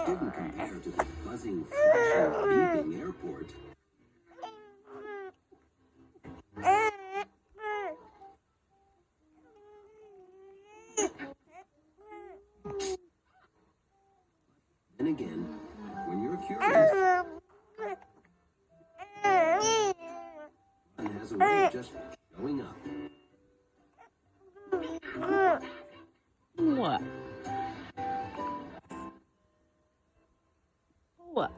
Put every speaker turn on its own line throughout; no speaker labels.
didn't compare to the buzzing, flashing, beeping airport. Then again, when you're curious, fun has a way of just showing up.
What? What?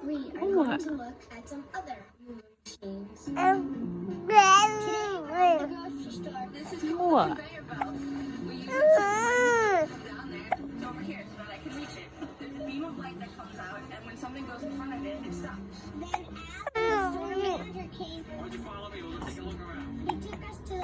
We are going to look at some other movie machines. Today, at the grocery store, this is called
What?
a conveyor belt. We use it to come down there. It's over here so that I can reach it. There's a beam of light that comes out, and when something goes in front of it, it stops. Then as the store manager came,
Why don't you follow me? We'll take a look around.
he took us to the